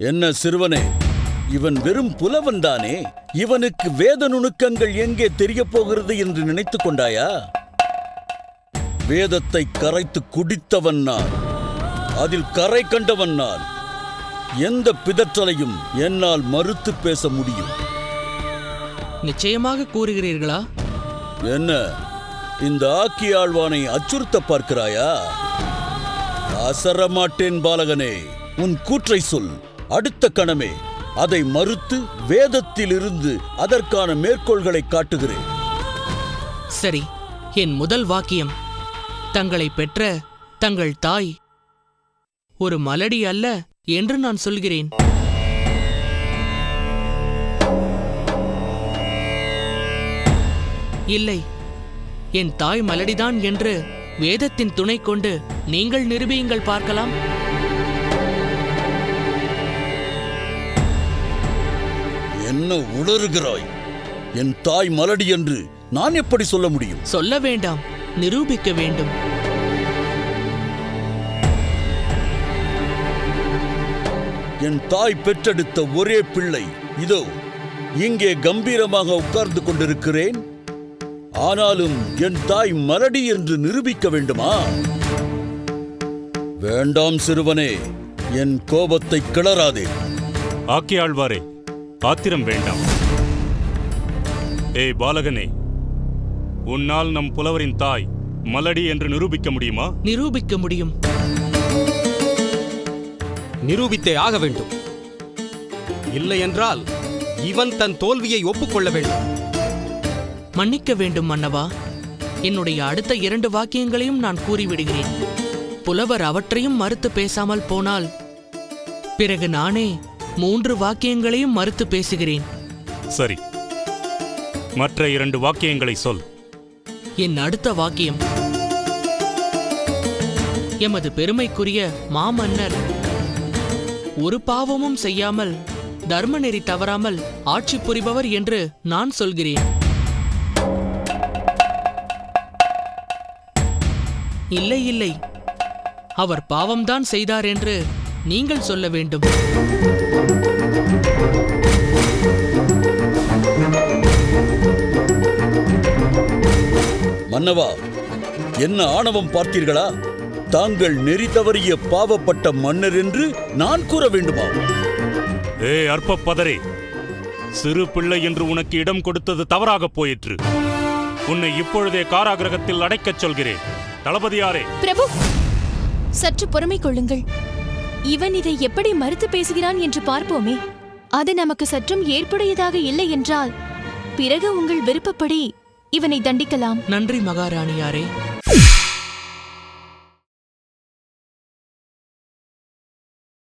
என்ன சிறுவனே, இவன் வெறும் புலவன்தானே? இவனுக்கு வேத நுணுக்கங்கள் எங்கே தெரியப் போகிறது என்று நினைத்துக் கொண்டாயா? வேதத்தை கரைத்து குடித்தவன் நான், அதில் கரை கண்டவன் நான். எந்த பிதற்றலையும் என்னால் மறுத்து பேச முடியும். நிச்சயமாக கூறுகிறீர்களா? என்ன, இந்த ஆக்கியாழ்வானை அச்சுறுத்த பார்க்கிறாயா? அசரமாட்டேன் பாலகனே. உன் கூற்றை சொல். அடுத்த கணமே அதை மறுத்து வேதத்திலிருந்து அதற்கான மேற்கோள்களை காட்டுகிறேன். சரி, என் முதல் வாக்கியம், தங்களை பெற்ற தங்கள் தாய் ஒரு மலடி அல்ல என்று நான் சொல்கிறேன். இல்லை, என் தாய் மலடிதான் என்று வேதத்தின் துணை கொண்டு நீங்கள் நிரூபியுங்கள் பார்க்கலாம். என்ன உளறுகிறாய்? என் தாய் மலடி என்று நான் எப்படி சொல்ல முடியும்? சொல்ல வேண்டாம், நிரூபிக்க வேண்டும். என் தாய் பெற்றெடுத்த ஒரே பிள்ளை இதோ இங்கே கம்பீரமாக உட்கார்ந்து கொண்டிருக்கிறேன். ஆனாலும் என் தாய் மலடி என்று நிரூபிக்க வேண்டுமா? வேண்டாம் சிறுவனே, என் கோபத்தை கிளறாதே. ஆக்கியாழ்வாரே, ஆத்திரம் வேண்டாம். ஏய் பாலகனே, உன்னால் நம் புலவரின் தாய் மலடி என்று நிரூபிக்க முடியுமா? நிரூபிக்க முடியும். நிரூபித்தே ஆக வேண்டும். இல்லையென்றால் இவன் தன் தோல்வியை ஒப்புக்கொள்ள வேண்டும். மன்னிக்க வேண்டும் மன்னவா. என்னுடைய அடுத்த 2 வாக்கியங்களையும் நான் கூறிவிடுகிறேன். புலவர் அவற்றையும் மறுத்து பேசாமல் போனால் பிறகு நானே 3 வாக்கியங்களையும் மறுத்து பேசுகிறேன். சரி, மற்ற 2 வாக்கியங்களை சொல். என் அடுத்த வாக்கியம், எமது பெருமைக்குரிய மாமன்னர் ஒரு பாவமும் செய்யாமல் தர்ம நெறி தவறாமல் ஆட்சி புரிபவர் என்று நான் சொல்கிறேன். இல்லை இல்லை, அவர் பாவம்தான் செய்தார் என்று நீங்கள் சொல்ல வேண்டும். மன்னவா, என்ன ஆணவம் பார்த்தீர்களா? தாங்கள் நெறி தவறிய பாவப்பட்ட மன்னர் என்று நான் கூற வேண்டுமா? அற்ப பதரே, சிறு பிள்ளை என்று உனக்கு இடம் கொடுத்தது தவறாக போயிற்று. உன்னை இப்பொழுதே காராகிரகத்தில் அடைக்கச் சொல்கிறேன். தளபதியாரே. பிரபு, சற்று பொறுமை கொள்ளுங்கள். இவன் இதை எப்படி மறுத்து பேசுகிறான் என்று பார்ப்போமே. அது நமக்கு சற்றும் ஏற்புடையதாக இல்லை என்றால் பிறகு உங்கள் விருப்பப்படி இவனை தண்டிக்கலாம். நன்றி மகாராணியாரே.